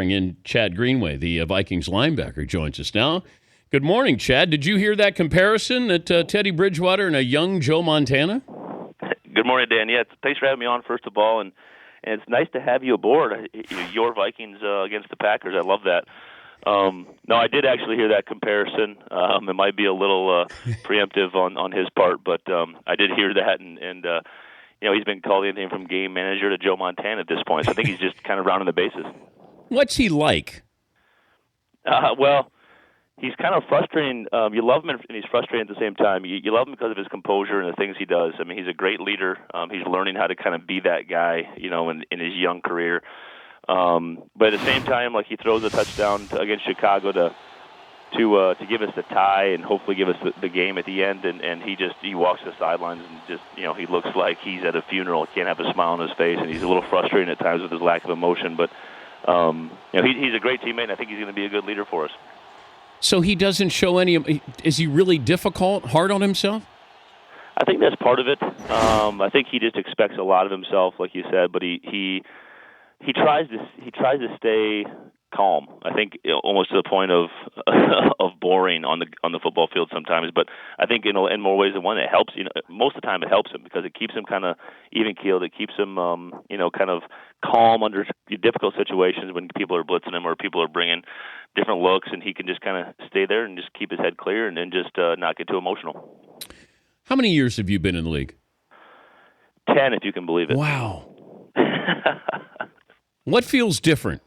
bring in Chad Greenway, the Vikings linebacker, joins us now. Good morning, Chad. Did you hear that comparison at Teddy Bridgewater and a young Joe Montana? Good morning, Dan. Yeah, thanks for having me on, first of all, and it's nice to have you aboard. Your Vikings against the Packers. I love that. No, I did actually hear that comparison. It might be a little preemptive on his part, but I did hear that, and he's been called anything from game manager to Joe Montana at this point. So I think he's just kind of rounding the bases. What's he like? Well, he's kind of frustrating. You love him, and he's frustrating at the same time. You love him because of his composure and the things he does. I mean, he's a great leader. He's learning how to kind of be that guy, in his young career. But at the same time, like, he throws a touchdown against Chicago to give us the tie and hopefully give us the game at the end, and he walks the sidelines and just he looks like he's at a funeral. He can't have a smile on his face, and he's a little frustrating at times with his lack of emotion. But he's a great teammate, and I think he's going to be a good leader for us. So he doesn't show any. Is he really difficult, hard on himself? I think that's part of it. I think he just expects a lot of himself, like you said, but he tries to stay calm. I think almost to the point of boring on the football field sometimes. But I think in more ways than one, it helps. Most of the time it helps him because it keeps him kind of even keeled. It keeps him kind of calm under difficult situations when people are blitzing him or people are bringing different looks, and he can just kind of stay there and just keep his head clear and then just not get too emotional. How many years have you been in the league? 10, if you can believe it. Wow. What feels different?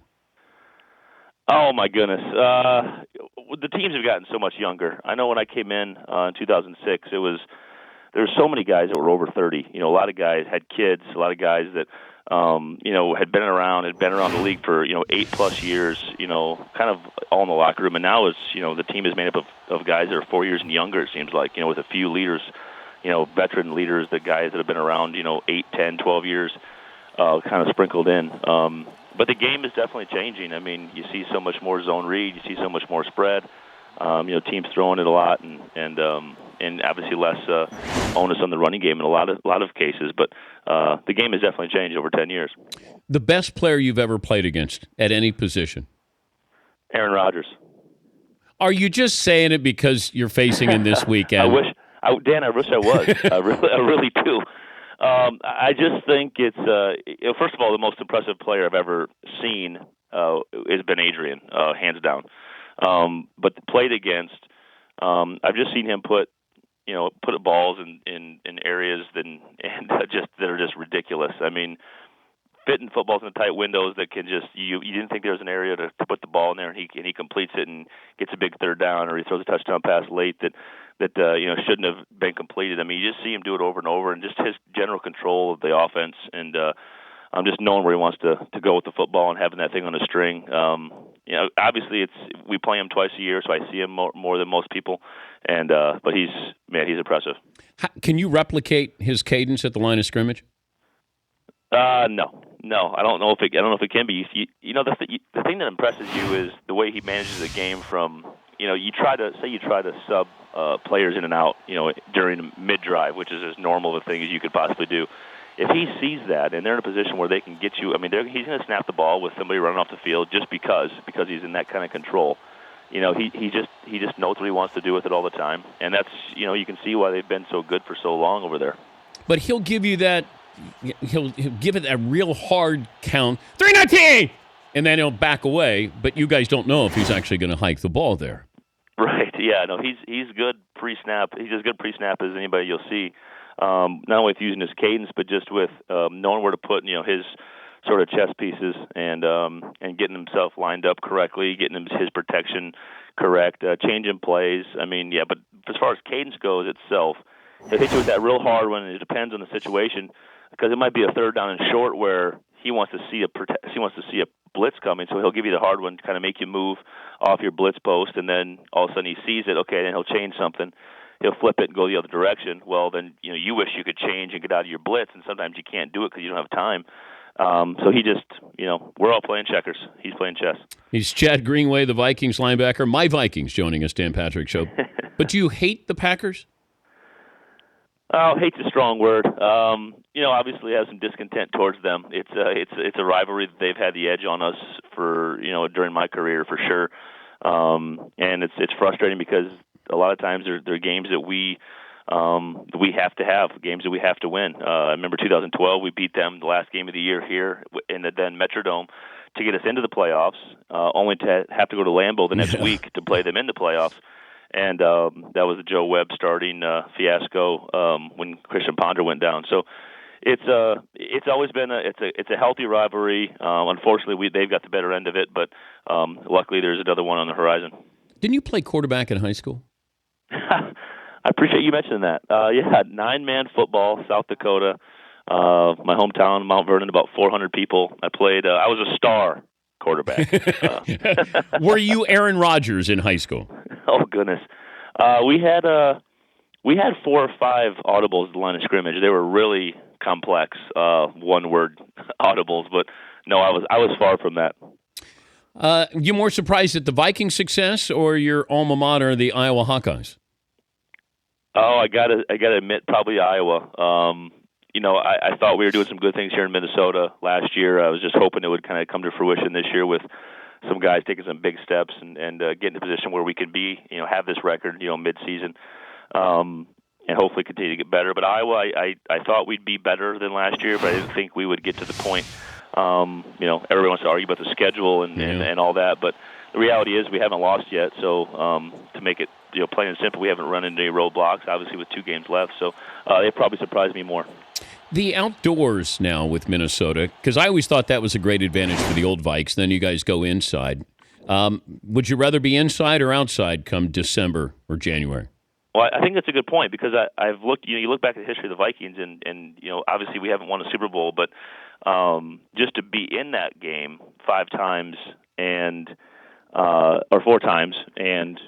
Oh, my goodness. The teams have gotten so much younger. I know when I came in 2006, there were so many guys that were over 30. A lot of guys had kids, a lot of guys that, had been around the league for, 8+ years, kind of all in the locker room. And now it's, the team is made up of guys that are 4 years and younger, it seems like, with a few leaders, veteran leaders, the guys that have been around, 8, 10, 12 years, kind of sprinkled in. But the game is definitely changing. I mean, you see so much more zone read, you see so much more spread. Teams throwing it a lot, and obviously less onus on the running game in a lot of cases. But the game has definitely changed over 10 years. The best player you've ever played against at any position? Aaron Rodgers. Are you just saying it because you're facing him this weekend? Dan, I wish I was. I really do. I just think it's first of all, the most impressive player I've ever seen has been Adrian, hands down. But played against, I've just seen him put balls in areas that are just ridiculous. I mean, fitting footballs in the tight windows that can just you didn't think there was an area to put the ball in there, and he completes it and gets a big third down, or he throws a touchdown pass late that shouldn't have been completed. I mean, you just see him do it over and over, and just his general control of the offense, and I'm just knowing where he wants to go with the football and having that thing on a string. Obviously we play him twice a year, so I see him more than most people, and but he's impressive. Can you replicate his cadence at the line of scrimmage? No, I don't know if it can be. The thing that impresses you is the way he manages the game. From you try to sub players in and out, during mid drive, which is as normal a thing as you could possibly do. If he sees that and they're in a position where they can get you, I mean, he's going to snap the ball with somebody running off the field just because he's in that kind of control. He just knows what he wants to do with it all the time, and that's you can see why they've been so good for so long over there. But he'll give you that. He'll give it a real hard count, 319, and then he'll back away. But you guys don't know if he's actually going to hike the ball there. Right? Yeah. No, he's good pre-snap. He's as good pre-snap as anybody you'll see. Not only with using his cadence, but just with knowing where to put his sort of chess pieces and getting himself lined up correctly, getting his protection correct, changing plays. I mean, yeah. But as far as cadence goes itself, he'll hit you with that real hard one. It depends on the situation. Because it might be a third down and short where he wants to see a blitz coming, so he'll give you the hard one to kind of make you move off your blitz post, and then all of a sudden he sees it. Okay, then he'll change something. He'll flip it and go the other direction. Well, then you wish you could change and get out of your blitz, and sometimes you can't do it because you don't have time. So he just, we're all playing checkers. He's playing chess. He's Chad Greenway, the Vikings linebacker. My Vikings joining us, Dan Patrick Show. But do you hate the Packers? Hate's a strong word. Obviously, I have some discontent towards them. It's a rivalry that they've had the edge on us for during my career for sure, and it's frustrating because a lot of times they're games that we have to have, games that we have to win. I remember 2012, we beat them the last game of the year here in the then Metrodome to get us into the playoffs, only to have to go to Lambeau the next week to play them in the playoffs. And that was the Joe Webb starting fiasco when Christian Ponder went down. So it's always been it's a healthy rivalry. Unfortunately, they've got the better end of it, but luckily there's another one on the horizon. Didn't you play quarterback in high school? I appreciate you mentioning that. 9-man football, South Dakota, my hometown, Mount Vernon, about 400 people. I played. I was a star quarterback. Were you Aaron Rodgers in high school? Oh goodness, we had 4 or 5 audibles at the line of scrimmage. They were really complex, one-word audibles. But no, I was far from that. You more surprised at the Viking success or your alma mater, the Iowa Hawkeyes? Oh, I gotta admit, probably Iowa. I thought we were doing some good things here in Minnesota last year. I was just hoping it would kind of come to fruition this year with some guys taking some big steps and get in a position where we could be, have this record, mid-season, and hopefully continue to get better. But Iowa, I thought we'd be better than last year, but I didn't think we would get to the point. Everyone wants to argue about the schedule and all that, but the reality is we haven't lost yet. So to make it, plain and simple, we haven't run into any roadblocks, obviously with 2 games left. So they probably surprised me more. The outdoors now with Minnesota, because I always thought that was a great advantage for the old Vikes. Then you guys go inside. Would you rather be inside or outside come December or January? Well, I think that's a good point because I've looked. You look back at the history of the Vikings, and obviously we haven't won a Super Bowl, but just to be in that game 5 times or 4 times, and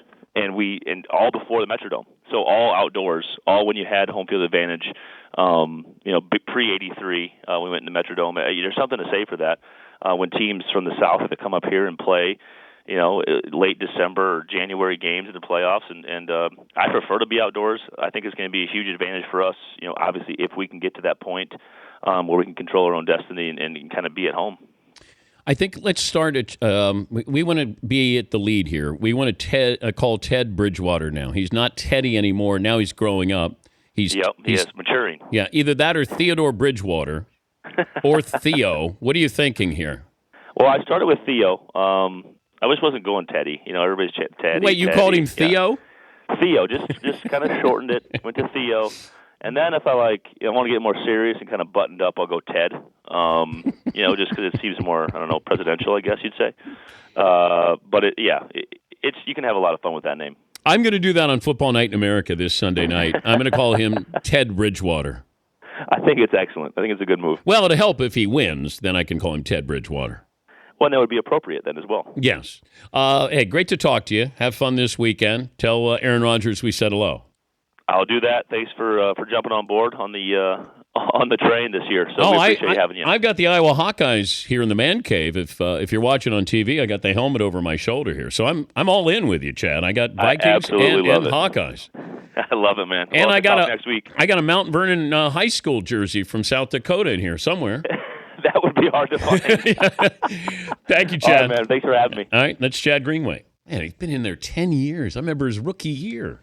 all before the Metrodome. So all outdoors, all when you had home field advantage. Pre-'83, we went in the Metrodome. There's something to say for that. When teams from the South have to come up here and play, late December or January games in the playoffs, and I prefer to be outdoors. I think it's going to be a huge advantage for us. Obviously, if we can get to that point where we can control our own destiny and kind of be at home. I think let's start at. We want to be at the lead here. We want to call Ted Bridgewater now. He's not Teddy anymore. Now he's growing up. He is maturing. Yeah, either that or Theodore Bridgewater or Theo. What are you thinking here? Well, I started with Theo. I just wasn't going Teddy. Everybody's Teddy. Wait, you called him Theo? Yeah. Theo, just kind of shortened it. Went to Theo. And then if I want to get more serious and kind of buttoned up, I'll go Ted. Just because it seems more, I don't know, presidential, I guess you'd say. But you can have a lot of fun with that name. I'm going to do that on Football Night in America this Sunday night. I'm going to call him Ted Bridgewater. I think it's excellent. I think it's a good move. Well, it'll help if he wins. Then I can call him Ted Bridgewater. Well, and that would be appropriate then as well. Yes. Hey, great to talk to you. Have fun this weekend. Tell Aaron Rodgers we said hello. I'll do that. Thanks for jumping on board on the train this year. So we appreciate having you. I've got the Iowa Hawkeyes here in the man cave. If you're watching on TV, I got the helmet over my shoulder here. So I'm all in with you, Chad. I got Vikings and Hawkeyes. I love it, man. And I got next week. I got a Mount Vernon high school jersey from South Dakota in here somewhere. That would be hard to find. Thank you, Chad. All right, man. Thanks for having me. All right, that's Chad Greenway. Man, he's been in there 10 years. I remember his rookie year.